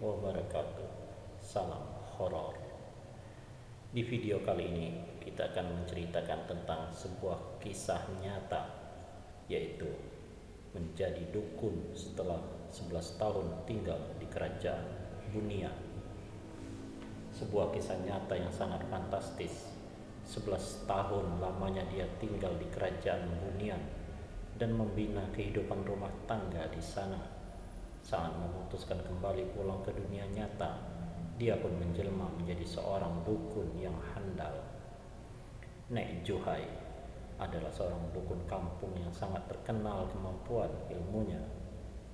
wabarakatuh. Salam horor. Di video kali ini kita akan menceritakan tentang sebuah kisah nyata, yaitu menjadi dukun setelah 11 tahun tinggal di kerajaan Bunian. Sebuah kisah nyata yang sangat fantastis. 11 tahun lamanya dia tinggal di kerajaan Bunian dan membina kehidupan rumah tangga di sana. Saat memutuskan kembali pulang ke dunia nyata, dia pun menjelma menjadi seorang dukun yang handal. Nek Juhai adalah seorang dukun kampung yang sangat terkenal kemampuan ilmunya.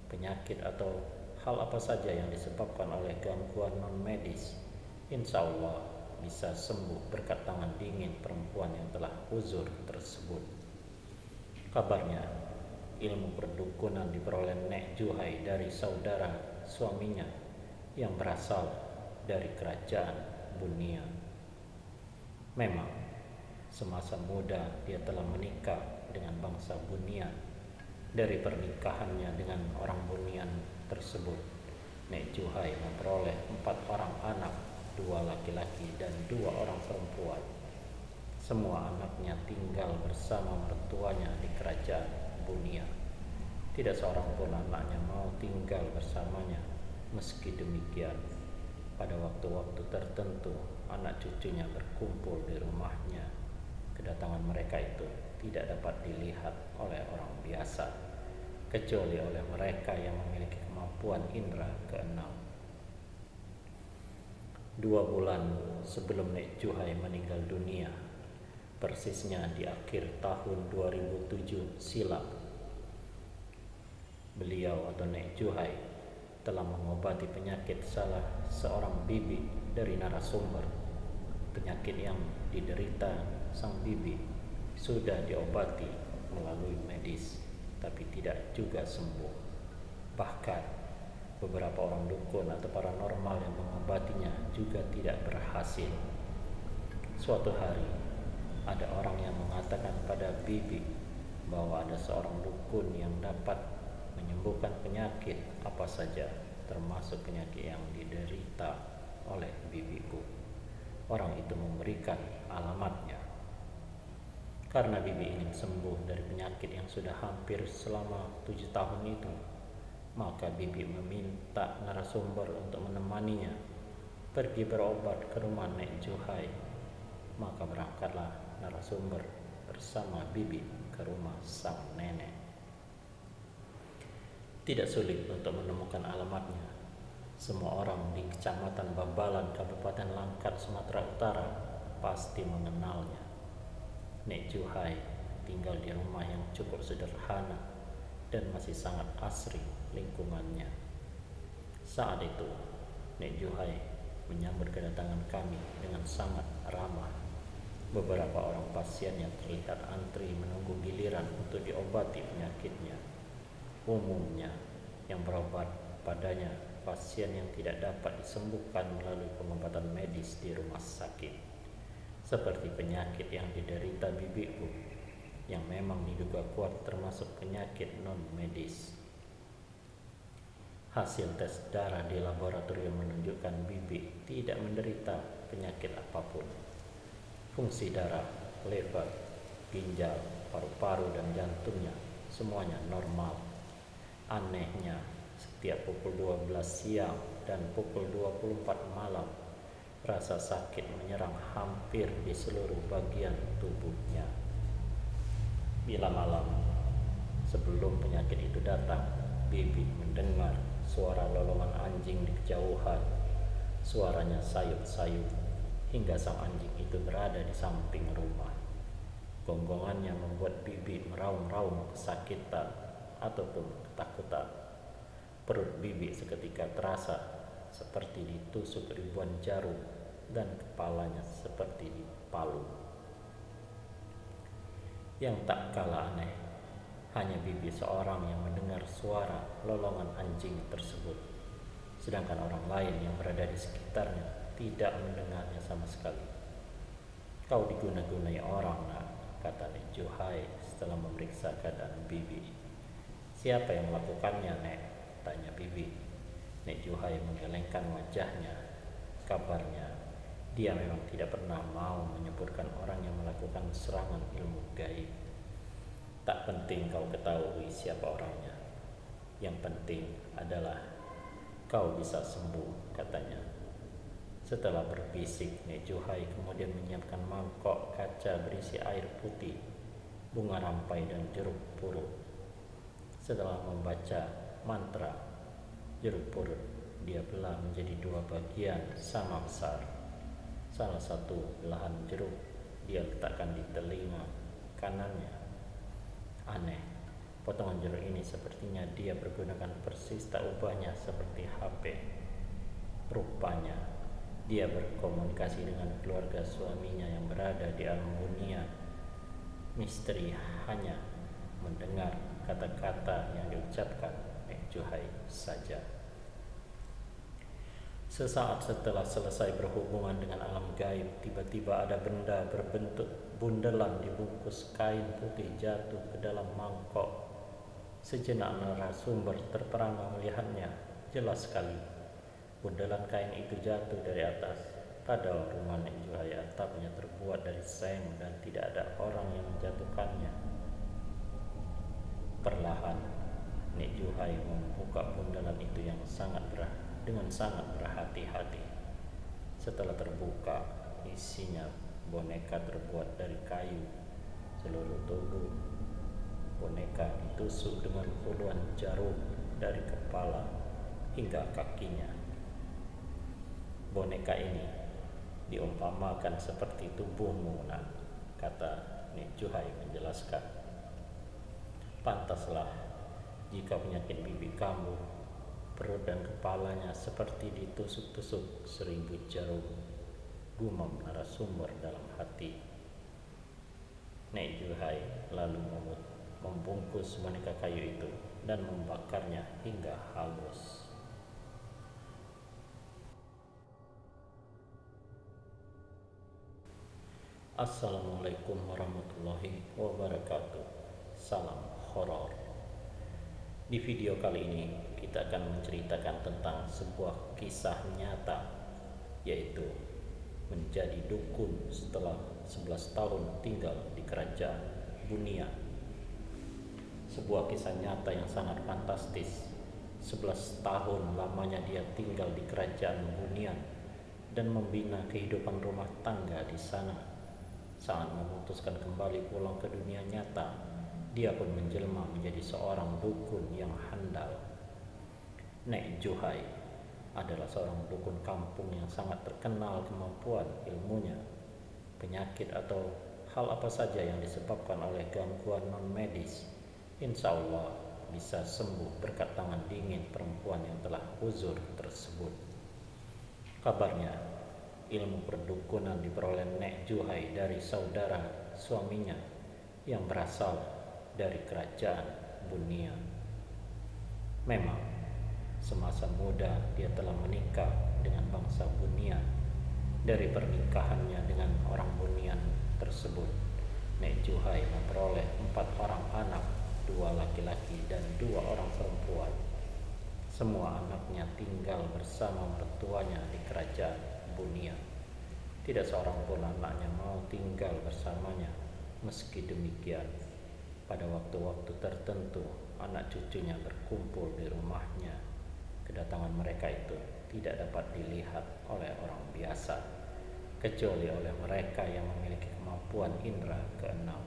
Penyakit atau hal apa saja yang disebabkan oleh gangguan non-medis, insya Allah bisa sembuh berkat tangan dingin perempuan yang telah uzur tersebut. Kabarnya, ilmu perdukunan diperoleh Nek Juhai dari saudara suaminya yang berasal dari kerajaan Bunian. Memang, semasa muda dia telah menikah dengan bangsa Bunian. Dari pernikahannya dengan orang Bunian tersebut, Nek Juhai memperoleh 4 orang anak, 2 laki-laki dan 2 orang perempuan. Semua anaknya tinggal bersama mertuanya di kerajaan Bunian. Tidak seorang pun anaknya mau tinggal bersamanya. Meski demikian, pada waktu-waktu tertentu anak cucunya berkumpul di rumahnya. Kedatangan mereka itu tidak dapat dilihat oleh orang biasa, kecuali oleh mereka yang memiliki kemampuan indera keenam. 2 bulan sebelum Nek Juhai meninggal dunia, persisnya di akhir tahun 2007 silam, beliau atau Nek Juhai telah mengobati penyakit salah seorang bibi dari narasumber. Penyakit yang diderita sang bibi sudah diobati melalui medis, tapi tidak juga sembuh. Bahkan beberapa orang dukun atau paranormal yang mengobatinya juga tidak berhasil. Suatu hari, ada orang yang mengatakan pada bibi bahwa ada seorang dukun yang dapat menyembuhkan penyakit apa saja, termasuk penyakit yang diderita oleh bibiku. Orang itu memberikan alamatnya. Karena bibi ingin sembuh dari penyakit yang sudah hampir selama 7 tahun itu, maka bibi meminta narasumber untuk menemaninya pergi berobat ke rumah Nek Juhai. Maka berangkatlah narasumber bersama bibi ke rumah sang nenek. Tidak sulit untuk menemukan alamatnya. Semua orang di Kecamatan Bambalan, Kabupaten Langkat, Sumatera Utara pasti mengenalnya. Nek Juhai tinggal di rumah yang cukup sederhana dan masih sangat asri lingkungannya. Saat itu, Nek Juhai menyambut kedatangan kami dengan sangat ramah. Beberapa orang pasien yang terlihat antri menunggu giliran untuk diobati penyakitnya. Umumnya yang berobat padanya pasien yang tidak dapat disembuhkan melalui pengobatan medis di rumah sakit, seperti penyakit yang diderita bibiku yang memang diduga kuat termasuk penyakit non-medis. Hasil tes darah di laboratorium menunjukkan bibi tidak menderita penyakit apapun. Fungsi darah, lever, ginjal, paru-paru dan jantungnya semuanya normal. Anehnya, setiap pukul 12 siang dan pukul 24 malam, rasa sakit menyerang hampir di seluruh bagian tubuhnya. Bila malam, sebelum penyakit itu datang, bibi mendengar suara lolongan anjing di kejauhan. Suaranya sayup-sayup hingga sang anjing itu berada di samping rumah. Gonggongannya membuat bibi meraung-raung kesakitan ataupun ketakutan. Perut bibi seketika terasa seperti ditusuk ribuan jarum dan kepalanya seperti dipalu. Yang tak kalah aneh, hanya bibi seorang yang mendengar suara lolongan anjing tersebut, sedangkan orang lain yang berada di sekitarnya tidak mendengarnya sama sekali. Kau diguna-gunai orang, nak, kata Nek Juhai setelah memeriksa keadaan bibi. Siapa yang melakukannya, Nek? Tanya bibi. Nek Juhai menggelengkan wajahnya. Kabarnya, dia memang tidak pernah mau menyebutkan orang yang melakukan serangan ilmu gaib. Tak penting kau ketahui siapa orangnya. Yang penting adalah kau bisa sembuh, katanya. Setelah berbisik, Nek Juhai kemudian menyiapkan mangkok kaca berisi air putih, bunga rampai dan jeruk purut. Setelah membaca mantra jeruk purut, dia belah menjadi dua bagian sama besar. Salah satu belahan jeruk dia letakkan di telinga kanannya. Aneh, potongan jeruk ini sepertinya dia pergunakan persis tak ubahnya seperti HP. Rupanya dia berkomunikasi dengan keluarga suaminya yang berada di alam dunia. Misteri hanya mendengar kata-kata yang diucapkan Nek Juhai saja. Sesaat setelah selesai berhubungan dengan alam gaib, tiba-tiba ada benda berbentuk bundelan dibungkus kain putih jatuh ke dalam mangkok. Sejenak narasumber terperangah melihatnya. Jelas sekali, bundelan kain itu jatuh dari atas. Padahal rumah Nek Juhai atapnya terbuat dari seng dan tidak ada orang yang menjatuhkannya. Perlahan, Nek Juhai membuka bundelan itu dengan sangat berhati-hati. Setelah terbuka, isinya boneka terbuat dari kayu. Seluruh tubuh boneka ditusuk dengan puluhan jarum dari kepala hingga kakinya. Boneka ini diumpamakan seperti tubuhmu, Nak, kata Nek Juhai menjelaskan. Pantaslah jika penyakit bibi kamu, perut dan kepalanya seperti ditusuk-tusuk 1000 jarum, gumam narasumber dalam hati. Nek Juhai lalu membungkus boneka kayu itu dan membakarnya hingga halus. Assalamualaikum warahmatullahi wabarakatuh. Salam horor. Di video kali ini kita akan menceritakan tentang sebuah kisah nyata, yaitu menjadi dukun setelah 11 tahun tinggal di kerajaan Bunian. Sebuah kisah nyata yang sangat fantastis. 11 tahun lamanya dia tinggal di kerajaan Bunian dan membina kehidupan rumah tangga di sana. Saat memutuskan kembali pulang ke dunia nyata, dia pun menjelma menjadi seorang dukun yang handal. Nek Juhai adalah seorang dukun kampung yang sangat terkenal kemampuan ilmunya. Penyakit atau hal apa saja yang disebabkan oleh gangguan non-medis, insya Allah bisa sembuh berkat tangan dingin perempuan yang telah uzur tersebut. Kabarnya, ilmu perdukunan diperoleh Nek Juhai dari saudara suaminya yang berasal dari kerajaan Bunian. Memang, semasa muda dia telah menikah dengan bangsa Bunian. Dari pernikahannya dengan orang Bunian tersebut, Nek Juhai memperoleh 4 orang anak, 2 laki-laki dan 2 orang perempuan. Semua anaknya tinggal bersama mertuanya di kerajaan Bunian. Tidak seorang pun anaknya mau tinggal bersamanya. Meski demikian, pada waktu-waktu tertentu anak cucunya berkumpul di rumahnya. Kedatangan mereka itu tidak dapat dilihat oleh orang biasa, kecuali oleh mereka yang memiliki kemampuan indera keenam.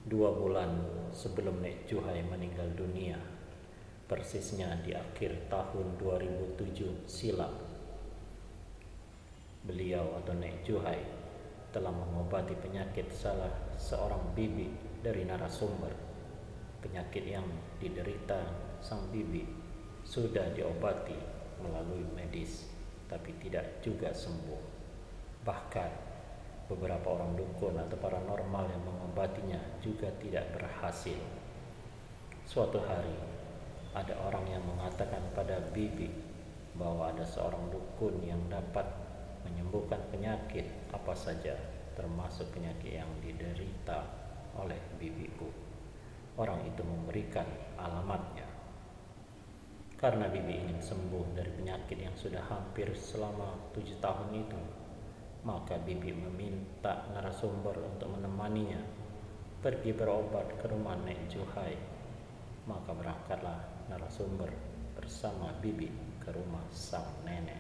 2 bulan sebelum Nek Juhai meninggal dunia, persisnya di akhir tahun 2007 silam, beliau atau Nek Juhai telah mengobati penyakit salah seorang bibi dari narasumber. Penyakit yang diderita sang bibi sudah diobati melalui medis, tapi tidak juga sembuh. Bahkan beberapa orang dukun atau paranormal yang mengobatinya juga tidak berhasil. Suatu hari, ada orang yang mengatakan pada bibi bahwa ada seorang dukun yang dapat menyembuhkan penyakit apa saja, termasuk penyakit yang diderita oleh bibiku. Orang itu memberikan alamatnya. Karena Bibi ingin sembuh dari penyakit yang sudah hampir selama 7 tahun itu, maka Bibi meminta narasumber untuk menemaninya pergi berobat ke rumah Nek Juhai. Maka berangkatlah narasumber bersama Bibi ke rumah sang nenek.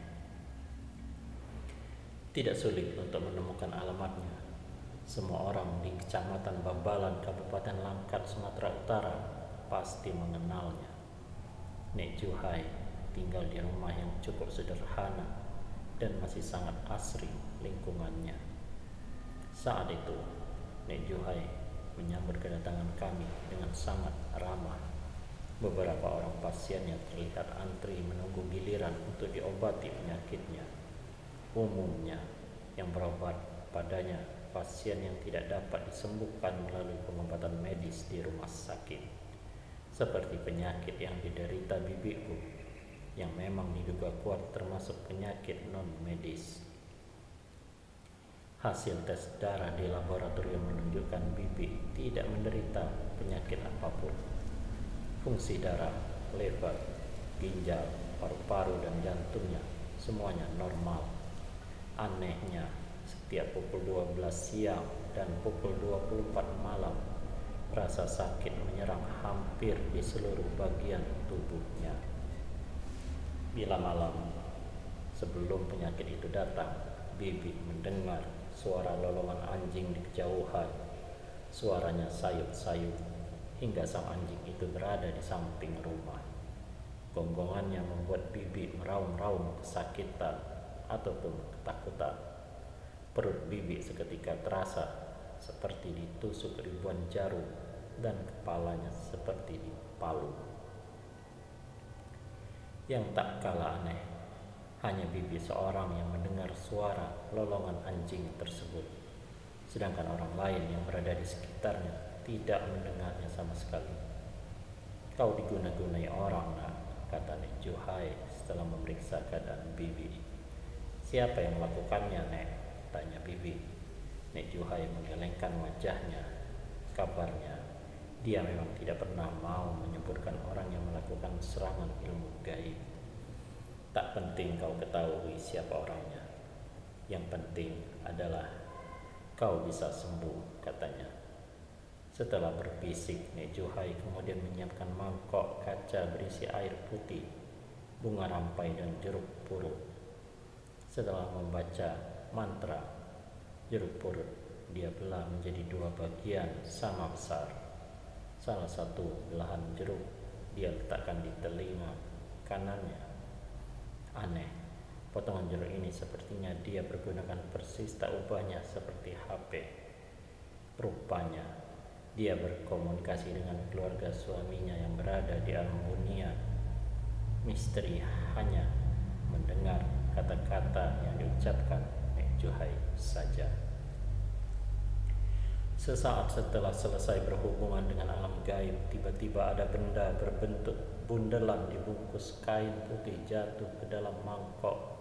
Tidak sulit untuk menemukan alamatnya. Semua orang di Kecamatan Bambalan, Kabupaten Langkat, Sumatera Utara pasti mengenalnya. Nek Juhai tinggal di rumah yang cukup sederhana dan masih sangat asri lingkungannya. Saat itu, Nek Juhai menyambut kedatangan kami dengan sangat ramah. Beberapa orang pasien yang terlihat antri menunggu giliran untuk diobati penyakitnya. Umumnya, yang berobat padanya pasien yang tidak dapat disembuhkan melalui pengobatan medis di rumah sakit, seperti penyakit yang diderita bibiku yang memang diduga kuat termasuk penyakit non-medis. Hasil tes darah di laboratorium menunjukkan Bibi tidak menderita penyakit apapun. Fungsi darah, lever, ginjal, paru-paru, dan jantungnya semuanya normal. Anehnya, setiap pukul 12 siang dan pukul 24 malam, rasa sakit menyerang hampir di seluruh bagian tubuhnya. Bila malam, sebelum penyakit itu datang, Bibi mendengar suara lolongan anjing di kejauhan. Suaranya sayup-sayup hingga sang anjing itu berada di samping rumah. Gonggongannya membuat Bibi meraung-raung kesakitan ataupun ketakutan. Perut Bibi seketika terasa seperti ditusuk ribuan jarum dan kepalanya seperti dipalu. Yang tak kalah aneh, hanya Bibi seorang yang mendengar suara lolongan anjing tersebut, sedangkan orang lain yang berada di sekitarnya tidak mendengarnya sama sekali. Kau diguna-gunai orang, nak, kata Nek Juhai setelah memeriksa keadaan Bibi. Siapa yang melakukannya, Nek? Tanya Bibi. Nek Juhai menggelengkan wajahnya. Kabarnya, dia memang tidak pernah mau menyebutkan orang yang melakukan serangan ilmu gaib. Tak penting kau ketahui siapa orangnya. Yang penting adalah kau bisa sembuh, katanya. Setelah berbisik, Nek Juhai kemudian menyiapkan mangkok kaca berisi air putih, bunga rampai, dan jeruk purut. Setelah membaca mantra jeruk purut, dia belah menjadi 2 bagian sama besar. Salah satu belahan jeruk dia letakkan di telinga kanannya. Aneh, potongan jeruk ini sepertinya dia pergunakan persis, tak ubahnya seperti HP. Rupanya dia berkomunikasi dengan keluarga suaminya yang berada di alam dunia. Misteri hanya mendengar kata-kata yang diucapkan Nek Juhai saja. Sesaat setelah selesai berhubungan dengan alam gaib, tiba-tiba ada benda berbentuk bundelan dibungkus kain putih jatuh ke dalam mangkok.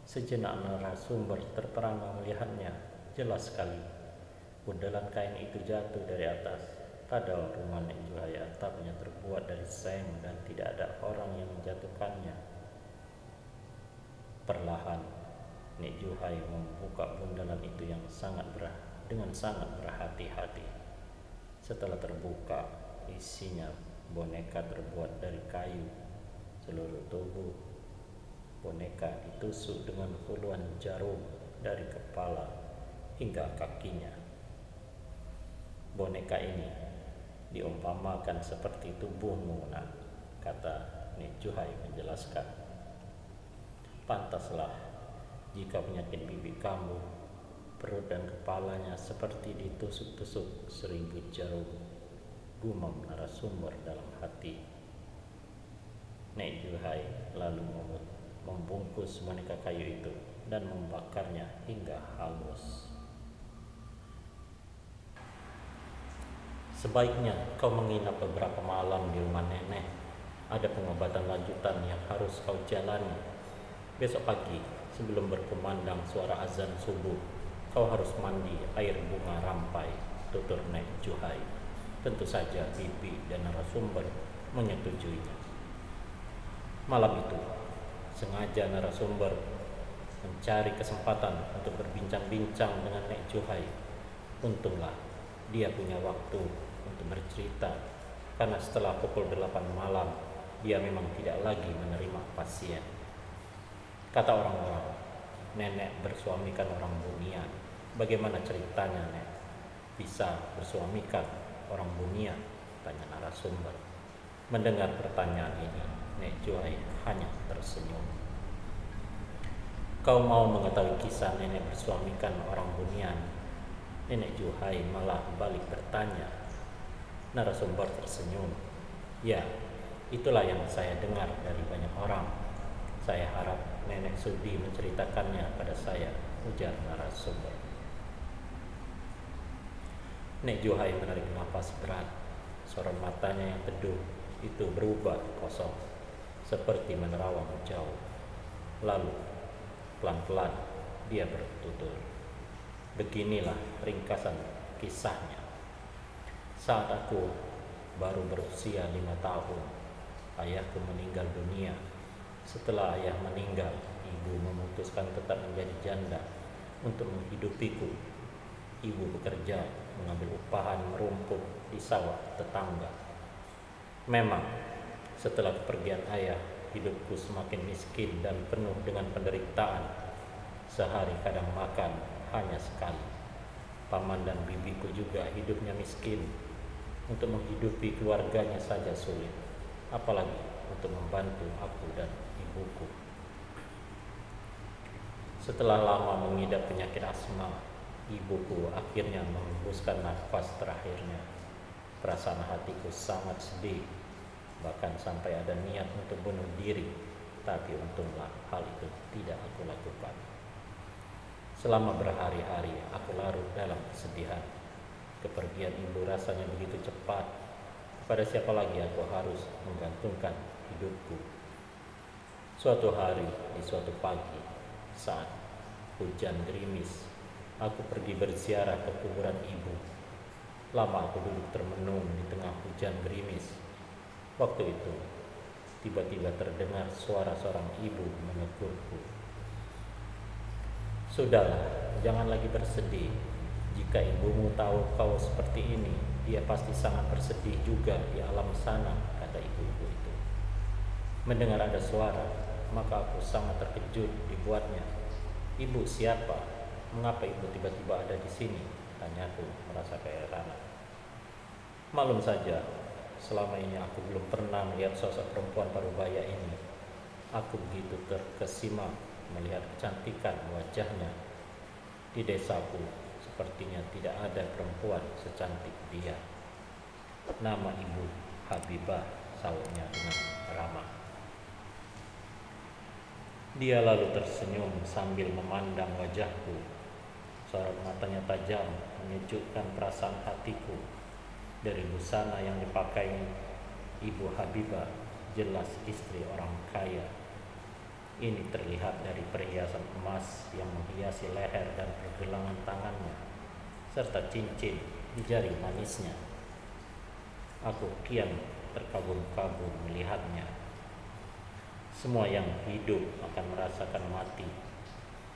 Sejenak narasumber terperangah melihatnya. Jelas sekali, bundelan kain itu jatuh dari atas. Padahal rumah Nek Juhai atapnya terbuat dari seng dan tidak ada orang yang menjatuhkannya. Perlahan, Nek Juhai membuka bundelan itu dengan sangat berhati-hati. Setelah terbuka, isinya boneka terbuat dari kayu. Seluruh tubuh boneka ditusuk dengan puluhan jarum dari kepala hingga kakinya. Boneka ini diumpamakan seperti tubuhmu, nak, kata Nek Juhai menjelaskan. Pantaslah jika penyakit bibi kamu, perut dan kepalanya seperti ditusuk-tusuk 1000 jarum, gumam narasumber dalam hati. Nek Juhai lalu membungkus boneka kayu itu dan membakarnya hingga halus. Sebaiknya kau menginap beberapa malam di rumah nenek. Ada pengobatan lanjutan yang harus kau jalani. Besok pagi sebelum berkumandang suara azan subuh, kau harus mandi air bunga rampai, tutur Nek Juhai. Tentu saja bibi dan narasumber menyetujuinya. Malam itu, sengaja narasumber mencari kesempatan untuk berbincang-bincang dengan Nek Juhai. Untunglah dia punya waktu untuk bercerita, karena setelah pukul 8 malam dia memang tidak lagi menerima pasien. Kata orang-orang, nenek bersuamikan orang Bunian. Bagaimana ceritanya, Nek? Bisa bersuamikan orang Bunian? Tanya narasumber. Mendengar pertanyaan ini, Nek Juhai hanya tersenyum. Kau mau mengetahui kisah nenek bersuamikan orang Bunian? Nenek Juhai malah balik bertanya. Narasumber tersenyum. Ya, itulah yang saya dengar dari banyak orang. Saya harap nenek sudi menceritakannya pada saya, ujar narasumber. Nek Juhai menarik napas berat. Sorot matanya yang teduh itu berubah kosong, seperti menerawang jauh. Lalu, pelan-pelan dia bertutur. Beginilah ringkasan kisahnya. Saat aku baru berusia 5 tahun, ayahku meninggal dunia. Setelah ayah meninggal, ibu memutuskan tetap menjadi janda untuk menghidupiku. Ibu bekerja mengambil upahan merumput di sawah tetangga. Memang, setelah kepergian ayah, hidupku semakin miskin dan penuh dengan penderitaan. Sehari kadang makan hanya sekali. Paman dan bibiku juga hidupnya miskin. Untuk menghidupi keluarganya saja sulit, apalagi untuk membantu aku dan ibuku. Setelah lama mengidap penyakit asma, ibuku akhirnya menghembuskan nafas terakhirnya. Perasaan hatiku sangat sedih, bahkan sampai ada niat untuk bunuh diri, tapi untunglah hal itu tidak aku lakukan. Selama berhari-hari aku larut dalam kesedihan. Kepergian ibu rasanya begitu cepat. Pada siapa lagi aku harus menggantungkan hidupku? Suatu hari, di suatu pagi, saat hujan gerimis, aku pergi berziarah ke kuburan ibu. Lama aku duduk termenung di tengah hujan gerimis. Waktu itu, tiba-tiba terdengar suara seorang ibu menegurku. Sudahlah, jangan lagi bersedih. Jika ibumu tahu kau seperti ini, dia pasti sangat bersedih juga di alam sana, kata ibu-ibu itu. Mendengar ada suara, maka aku sangat terkejut dibuatnya. Ibu siapa? Mengapa ibu tiba-tiba ada di sini? Tanyaku merasa keheranan. Maklum saja, selama ini aku belum pernah melihat sosok perempuan parubaya ini. Aku begitu terkesima melihat kecantikan wajahnya. Di desaku, sepertinya tidak ada perempuan secantik dia. Nama ibu Habibah, sahutnya dengan ramah. Dia lalu tersenyum sambil memandang wajahku. Sorot matanya tajam menyejukkan perasaan hatiku. Dari busana yang dipakai ibu Habibah, jelas istri orang kaya. Ini terlihat dari perhiasan emas yang menghiasi leher dan pergelangan tangannya, serta cincin di jari manisnya. Aku kian terkagum-kagum melihatnya. Semua yang hidup akan merasakan mati.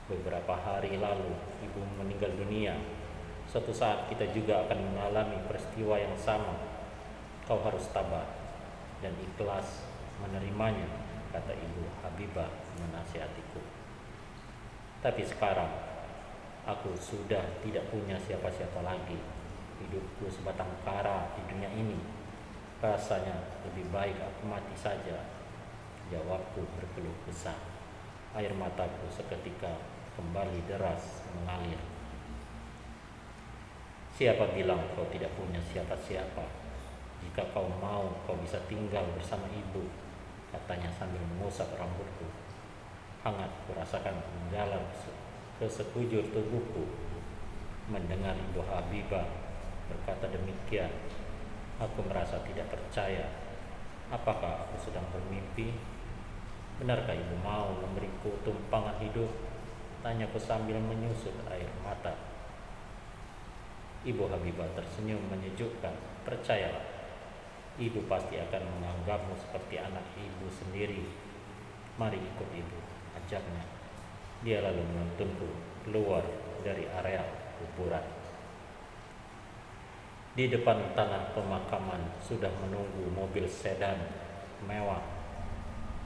Beberapa hari lalu ibu meninggal dunia. Suatu saat kita juga akan mengalami peristiwa yang sama. Kau harus tabah dan ikhlas menerimanya, kata ibu Habibah menasihatiku. Tapi sekarang aku sudah tidak punya siapa-siapa lagi. Hidupku sebatang kara di dunia ini. Rasanya lebih baik aku mati saja, jawabku berkeluh kesah. Air mataku seketika kembali deras mengalir. Siapa bilang kau tidak punya siapa-siapa? Jika kau mau, kau bisa tinggal bersama ibu, katanya sambil mengusap rambutku. Hangat kurasakan menjalar ke sekujur tubuhku. Mendengar ibu Habibah berkata demikian, aku merasa tidak percaya. Apakah aku sedang bermimpi? Benarkah ibu mau memberiku tumpangan hidup? Tanyaku sambil menyusut air mata. Ibu Habibah tersenyum menyejukkan. Percayalah, ibu pasti akan menganggapmu seperti anak ibu sendiri. Mari ikut ibu, ajaknya. Dia lalu menuntunku keluar dari area kuburan. Di depan tanah pemakaman sudah menunggu mobil sedan mewah.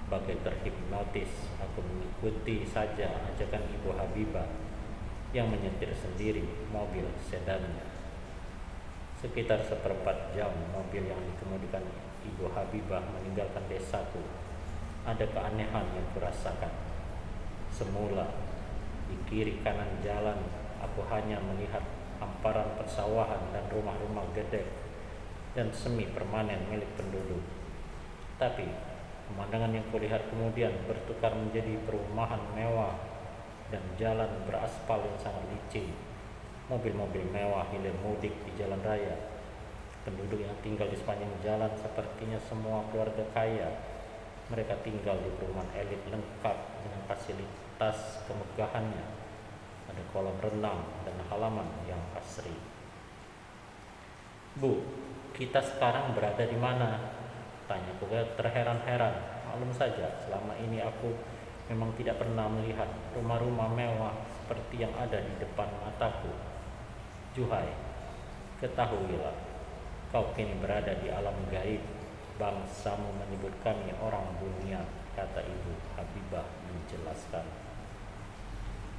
Bagai terhipnotis, aku mengikuti saja ajakan Ibu Habibah yang menyetir sendiri mobil sedannya. Sekitar seperempat jam mobil yang dikemudikan Ibu Habibah meninggalkan desaku. Ada keanehan yang kurasakan. Semula di kiri kanan jalan aku hanya melihat hamparan persawahan dan rumah-rumah gede dan semi permanen milik penduduk. Tapi pemandangan yang kulihat kemudian bertukar menjadi perumahan mewah dan jalan beraspal yang sangat licin. Mobil-mobil mewah hilir mudik di jalan raya. Penduduk yang tinggal di sepanjang jalan sepertinya semua keluarga kaya. Mereka tinggal di perumahan elit lengkap dengan fasilitas kemegahannya. Ada kolam renang dan halaman yang asri. Bu, kita sekarang berada di mana? Tanyaku terheran-heran. Maklum saja, selama ini aku memang tidak pernah melihat rumah-rumah mewah seperti yang ada di depan mataku. Juhai, ketahuilah, kau kini berada di alam gaib. Bangsamu menyebut kami orang dunia, kata Ibu Habibah menjelaskan.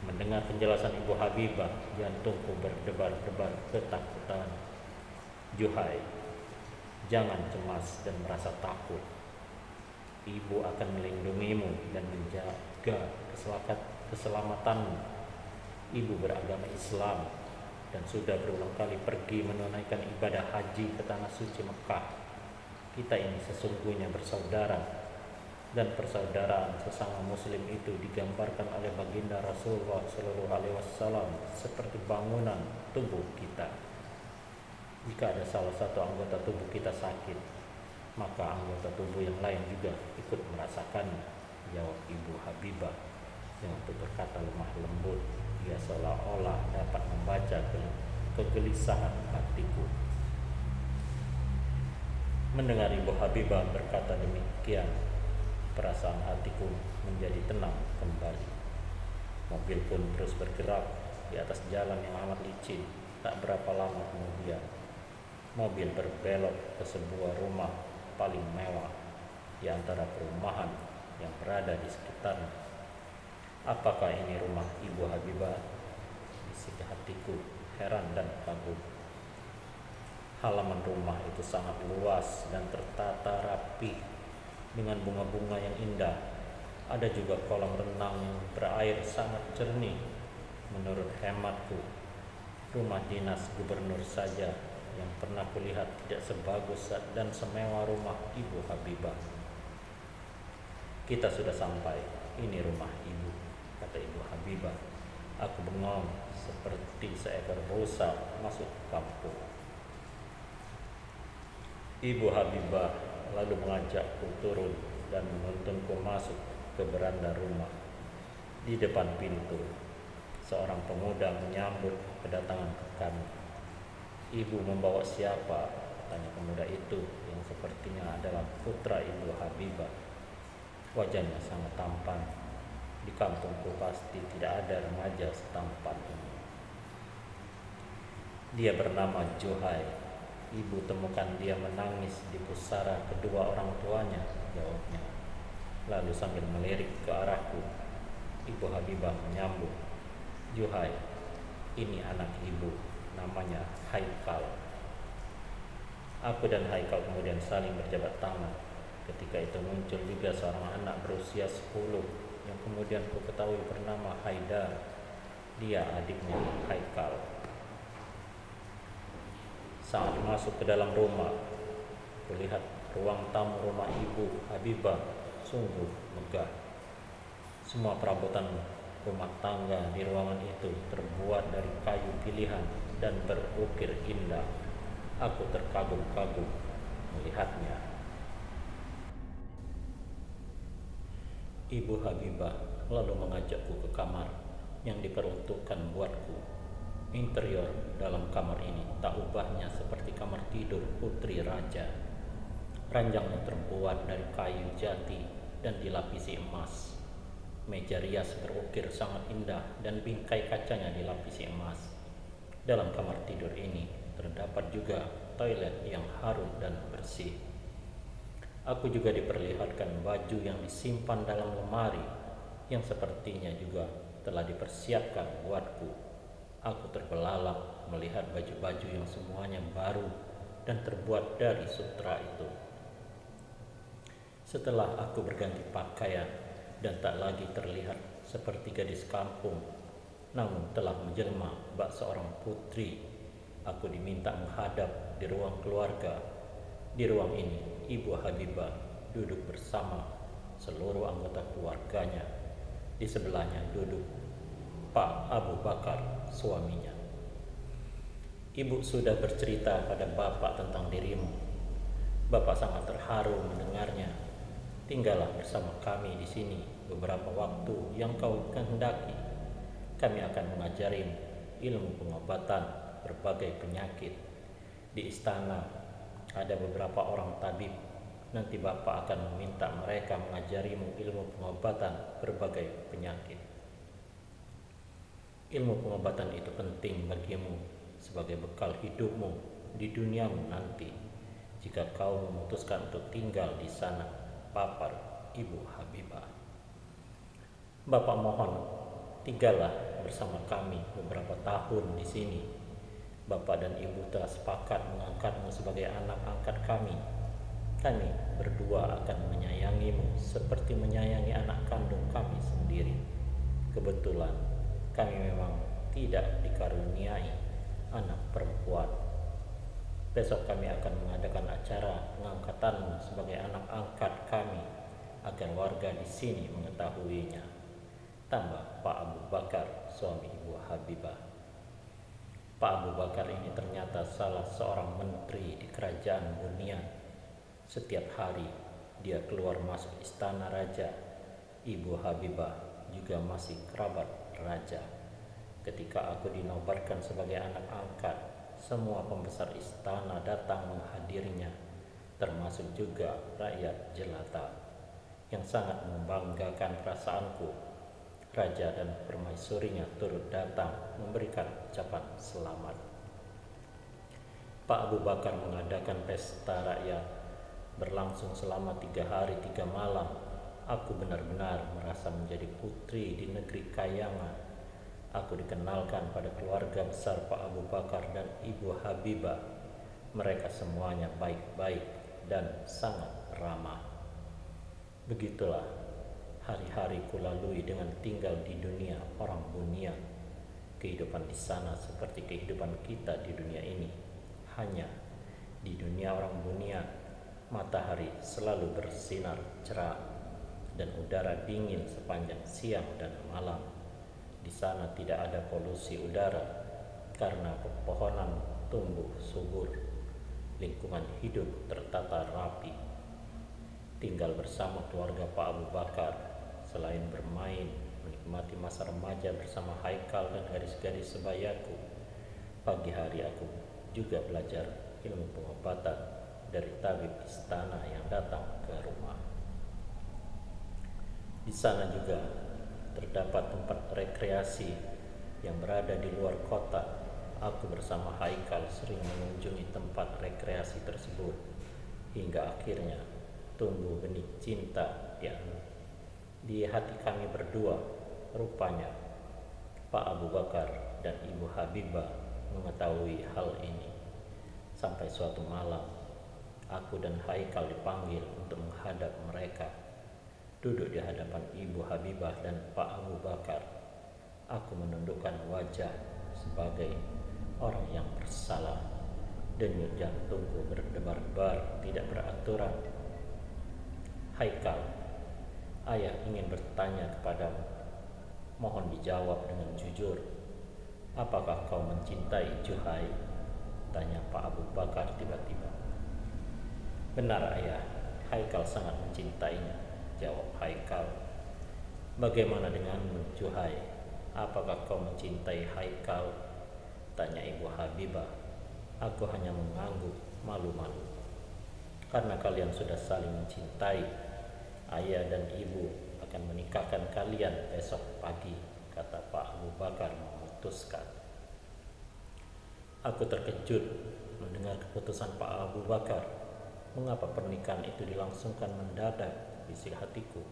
Mendengar penjelasan Ibu Habibah, jantungku berdebar-debar ketakutan. Juhai, jangan cemas dan merasa takut. Ibu akan melindungimu dan menjaga keselamatanmu. Ibu beragama Islam dan sudah berulang kali pergi menunaikan ibadah haji ke tanah suci Mekah. Kita ini sesungguhnya bersaudara, dan persaudaraan sesama muslim itu digambarkan oleh baginda Rasulullah Shallallahu Alaihi Wasallam seperti bangunan tubuh kita. Jika ada salah satu anggota tubuh kita sakit, maka anggota tubuh yang lain juga ikut merasakannya, jawab Ibu Habibah yang berkata lemah lembut. Dia seolah-olah dapat membaca kegelisahan hatiku. Mendengar Ibu Habibah berkata demikian, perasaan hatiku menjadi tenang kembali. Mobil pun terus bergerak di atas jalan yang amat licin. Tak berapa lama kemudian, mobil berbelok ke sebuah rumah paling mewah di antara perumahan yang berada di sekitarnya. Apakah ini rumah Ibu Habibah? Bisik hatiku, heran dan kagum. Halaman rumah itu sangat luas dan tertata rapi dengan bunga-bunga yang indah. Ada juga kolam renang yang berair sangat jernih. Menurut hematku, rumah dinas gubernur saja yang pernah kulihat tidak sebagus dan semewah rumah Ibu Habibah. Kita sudah sampai, ini rumah ibu, kata Ibu Habibah. Aku bengong seperti seekor rusa masuk kampung. Ibu Habibah lalu mengajakku turun dan menuntunku masuk ke beranda rumah. Di depan pintu, seorang pemuda menyambut kedatangan kami. Ibu membawa siapa? Tanya pemuda itu yang sepertinya adalah putra Ibu Habibah. Wajahnya sangat tampan. Di kampungku pasti tidak ada remaja setampan ini. Dia bernama Juhai. Ibu temukan dia menangis di pusara kedua orang tuanya, jawabnya. Lalu sambil melirik ke arahku, Ibu Habibah menyambut. Juhai, ini anak ibu, namanya Haikal. Aku dan Haikal kemudian saling berjabat tangan. Ketika itu muncul juga seorang anak berusia 10 yang kemudian ku ketahui bernama Haidar. Dia adiknya Haikal. Saat masuk ke dalam rumah, kulihat ruang tamu rumah Ibu Habibah sungguh megah. Semua perabotan rumah tangga di ruangan itu terbuat dari kayu pilihan dan berukir indah. Aku terkagum-kagum melihatnya. Ibu Habibah lalu mengajakku ke kamar yang diperuntukkan buatku. Interior dalam kamar ini tak ubahnya seperti kamar tidur putri raja. Ranjangnya terbuat dari kayu jati dan dilapisi emas. Meja rias berukir sangat indah dan bingkai kacanya dilapisi emas. Dalam kamar tidur ini terdapat juga toilet yang harum dan bersih. Aku juga diperlihatkan baju yang disimpan dalam lemari yang sepertinya juga telah dipersiapkan buatku. Aku terbelalak melihat baju-baju yang semuanya baru dan terbuat dari sutra itu. Setelah aku berganti pakaian dan tak lagi terlihat seperti gadis kampung, namun telah menjelma bak seorang putri, aku diminta menghadap di ruang keluarga. Di ruang ini, Ibu Habibah duduk bersama seluruh anggota keluarganya. Di sebelahnya duduk Pak Abu Bakar, suaminya. Ibu sudah bercerita pada Bapak tentang dirimu. Bapak sangat terharu mendengarnya. Tinggallah bersama kami di sini beberapa waktu yang kau kehendaki. Kami akan mengajarimu ilmu pengobatan berbagai penyakit. Di istana ada beberapa orang tabib. Nanti Bapak akan meminta mereka mengajarimu ilmu pengobatan berbagai penyakit. Ilmu pengobatan itu penting bagimu sebagai bekal hidupmu di duniamu nanti, jika kau memutuskan untuk tinggal di sana, papar Ibu Habibah. Bapak mohon, tinggallah bersama kami beberapa tahun di sini. Bapak dan Ibu telah sepakat mengangkatmu sebagai anak angkat kami. Kami berdua akan menyayangimu seperti menyayangi anak kandung kami sendiri. Kebetulan kami memang tidak dikaruniai anak perempuan. Besok kami akan mengadakan acara pengangkatanmu sebagai anak angkat kami agar warga di sini mengetahuinya. Tambah Pak Abu Bakar, suami Ibu Habibah. Pak Abu Bakar ini ternyata salah seorang menteri di kerajaan Bunian. Setiap hari dia keluar masuk istana raja. Ibu Habibah juga masih kerabat raja. Ketika aku dinobatkan sebagai anak angkat, semua pembesar istana datang menghadirinya, termasuk juga rakyat jelata, yang sangat membanggakan perasaanku. Raja dan permaisurinya turut datang memberikan ucapan selamat. Pak Abu Bakar mengadakan pesta rakyat berlangsung selama 3 hari 3 malam. Aku benar-benar merasa menjadi putri di negeri kayangan. Aku dikenalkan pada keluarga besar Pak Abu Bakar dan Ibu Habibah. Mereka semuanya baik-baik dan sangat ramah. Begitulah hari-hari kulalui dengan tinggal di dunia orang Bunian. Kehidupan di sana seperti kehidupan kita di dunia ini. Hanya di dunia orang Bunian, matahari selalu bersinar cerah dan udara dingin sepanjang siang dan malam. Di sana tidak ada polusi udara karena pepohonan tumbuh subur. Lingkungan hidup tertata rapi. Tinggal bersama keluarga Pak Abu Bakar, selain bermain, menikmati masa remaja bersama Haikal dan gadis-gadis sebayaku, pagi hari aku juga belajar ilmu pengobatan dari tabib istana yang datang ke rumah. Di sana juga terdapat tempat rekreasi yang berada di luar kota. Aku bersama Haikal sering mengunjungi tempat rekreasi tersebut, hingga akhirnya tumbuh benih cinta di hati kami berdua. Rupanya Pak Abu Bakar dan Ibu Habibah mengetahui hal ini. Sampai suatu malam, aku dan Haikal dipanggil untuk menghadap mereka. Duduk di hadapan Ibu Habibah dan Pak Abu Bakar, aku menundukkan wajah sebagai orang yang bersalah. Denyut jantungku berdebar-debar tidak beraturan. Haikal, ayah ingin bertanya kepadamu. Mohon dijawab dengan jujur. Apakah kau mencintai Juhai? Tanya Pak Abu Bakar tiba-tiba. Benar ayah, Haikal sangat mencintainya, jawab Haikal. Bagaimana denganmu Juhai? Apakah kau mencintai Haikal? Tanya Ibu Habibah. Aku hanya mengangguk malu-malu. Karena kalian sudah saling mencintai, Ayah dan ibu akan menikahkan kalian besok pagi, kata Pak Abu Bakar memutuskan. Aku terkejut mendengar keputusan Pak Abu Bakar. Mengapa pernikahan itu dilangsungkan mendadak, bisik hatiku.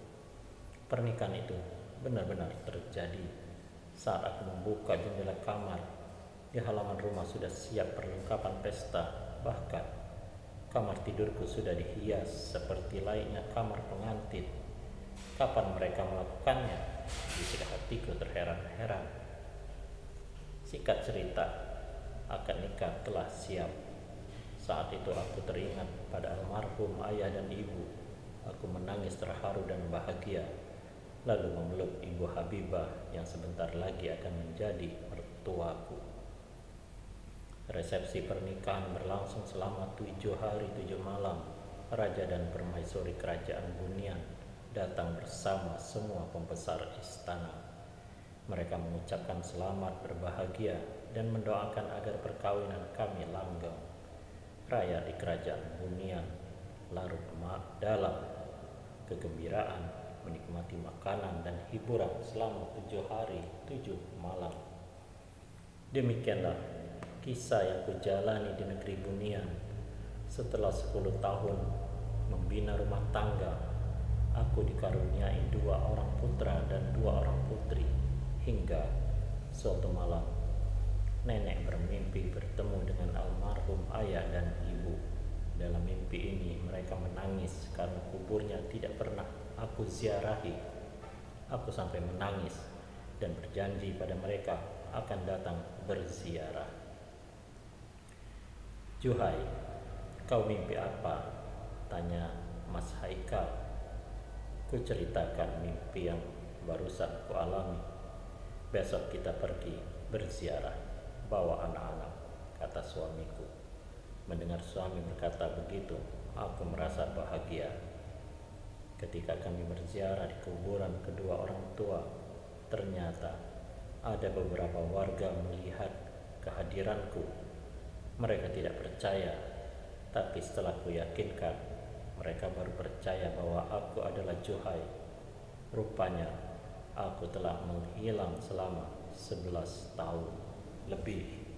Pernikahan itu benar-benar terjadi. Saat aku membuka jendela kamar, di halaman rumah sudah siap perlengkapan pesta. Bahkan kamar tidurku sudah dihias seperti layaknya kamar pengantin. Kapan mereka melakukannya? Bisik hatiku terheran-heran. Singkat cerita, akad nikah telah siap. Saat itu aku teringat pada almarhum ayah dan ibu. Aku menangis terharu dan bahagia, lalu memeluk Ibu Habibah yang sebentar lagi akan menjadi mertuaku. Resepsi pernikahan berlangsung selama 7 hari 7 malam. Raja dan permaisuri kerajaan Bunian datang bersama semua pembesar istana. Mereka mengucapkan selamat berbahagia dan mendoakan agar perkawinan kami langgeng. Rakyat di kerajaan Bunian larut dalam kegembiraan, menikmati makanan dan hiburan selama 7 hari 7 malam. Demikianlah kisah yang kujalani di negeri Bunian. Setelah 10 tahun membina rumah tangga, aku dikaruniai 2 orang putra dan 2 orang putri. Hingga suatu malam, nenek bermimpi bertemu dengan almarhum ayah dan ibu. Dalam mimpi ini mereka menangis karena kuburnya tidak pernah aku ziarahi. Aku sampai menangis dan berjanji pada mereka akan datang berziarah. "Juhai, kau mimpi apa?" tanya Mas Haikal. Ku ceritakan mimpi yang barusan ku alami. "Besok kita pergi berziarah, bawa anak-anak," kata suamiku. Mendengar suami berkata begitu, aku merasa bahagia. Ketika kami berziarah di kuburan kedua orang tua, ternyata ada beberapa warga melihat kehadiranku. Mereka tidak percaya, tapi setelah ku yakinkan, mereka baru percaya bahwa aku adalah Juhai. Rupanya aku telah menghilang selama 11 tahun lebih.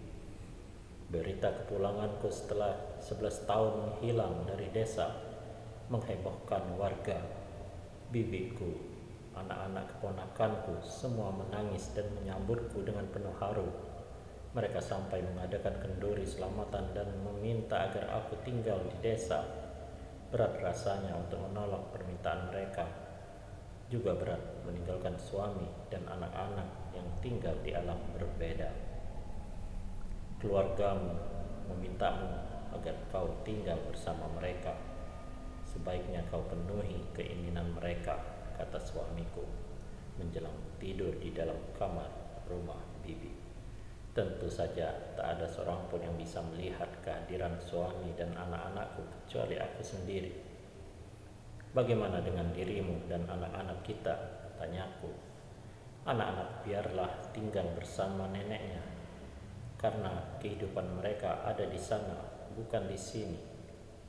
Berita kepulanganku setelah 11 tahun menghilang dari desa menghebohkan warga. Bibiku, anak-anak keponakanku semua menangis dan menyambutku dengan penuh haru. Mereka sampai mengadakan kenduri selamatan dan meminta agar aku tinggal di desa. Berat rasanya untuk menolak permintaan mereka. Juga berat meninggalkan suami dan anak-anak yang tinggal di alam berbeda. Keluargamu memintamu agar kau tinggal bersama mereka. Sebaiknya kau penuhi keinginan mereka, kata suamiku menjelang tidur di dalam kamar rumah bibi. Tentu saja tak ada seorang pun yang bisa melihat kehadiran suami dan anak-anakku kecuali aku sendiri. "Bagaimana dengan dirimu dan anak-anak kita?" tanyaku. "Anak-anak biarlah tinggal bersama neneknya, karena kehidupan mereka ada di sana, bukan di sini.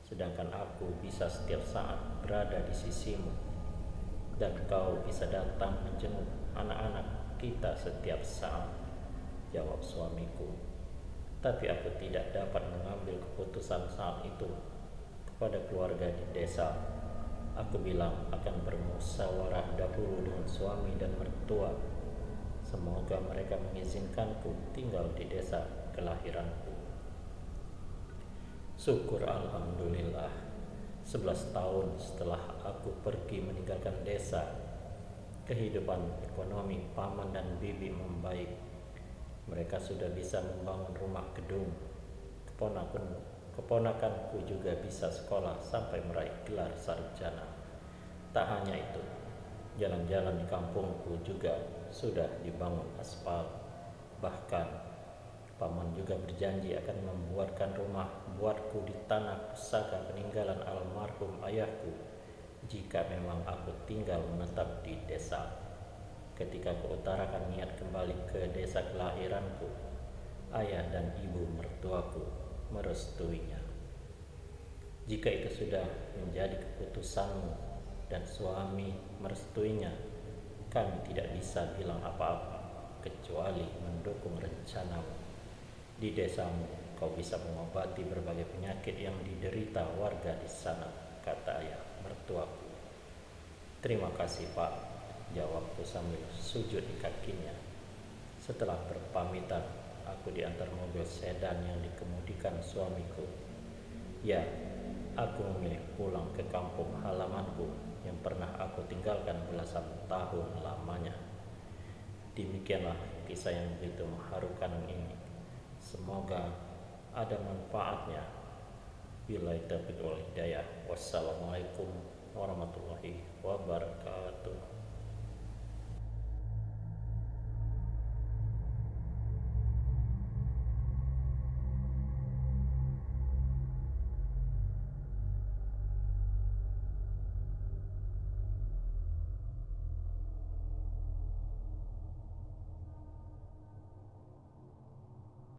Sedangkan aku bisa setiap saat berada di sisimu, dan kau bisa datang menjenguk anak-anak kita setiap saat," jawab suamiku. Tapi aku tidak dapat mengambil keputusan saat itu kepada keluarga di desa. Aku bilang akan bermusyawarah dahulu dengan suami dan mertua. Semoga mereka mengizinkanku tinggal di desa kelahiranku. Syukur alhamdulillah, 11 tahun setelah aku pergi meninggalkan desa, kehidupan ekonomi paman dan bibi membaik. Mereka sudah bisa membangun rumah gedung. Keponakanku juga bisa sekolah sampai meraih gelar sarjana. Tak hanya itu, jalan-jalan di kampungku juga sudah dibangun aspal. Bahkan paman juga berjanji akan membuatkan rumah buatku di tanah pusaka peninggalan almarhum ayahku jika memang aku tinggal menetap di desa. Ketika kuutarakan niat kembali ke desa kelahiranku, ayah dan ibu mertuaku merestuinya. "Jika itu sudah menjadi keputusanmu, dan suami merestuinya, kami tidak bisa bilang apa-apa kecuali mendukung rencanamu. Di desamu kau bisa mengobati berbagai penyakit yang diderita warga di sana, kata ayah mertuaku. Terima kasih Pak, jawabku sambil sujud di kakinya. Setelah berpamitan, aku diantar mobil sedan yang dikemudikan suamiku. Ya, aku memilih pulang ke kampung halamanku yang pernah aku tinggalkan belasan tahun lamanya. Demikianlah kisah yang begitu mengharukan ini. Semoga ada manfaatnya. Billahi taufiq wal hidayah. Wassalamualaikum warahmatullahi wabarakatuh.